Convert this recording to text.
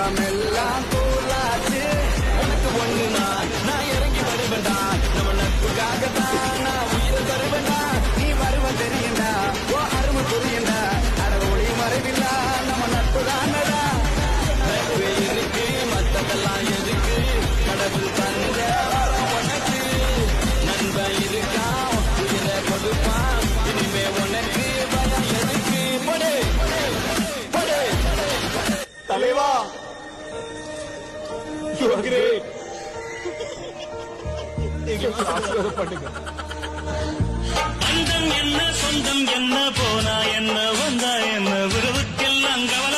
எல்லாம் கூலாச்சு எனக்கு ஒண்ணுனா நான் இறங்கி வருவேண்டா நம்ம நட்புக்காகத்தான் நான் உயிரை தருவேண்டா நீ வருவ தெரியுண்டா ஓ அருமை புரியண்டா அடவு ஒளி மறைவில்லா நம்ம நட்பு தானடா நட்பு இருக்கு மத்ததெல்லாம் எதுக்கு கடவுள் தந்த உனக்கு நண்பன் இருக்கான் உயிரை கொடுப்பான் இனிமே உனக்கு பயம் எதுக்கு போடு போடு தலைவா You are great. பந்தம் என்ன சொந்தம் என்ன போனா என்ன வந்தா என்ன உறவுக்கெல்லாம் கவலை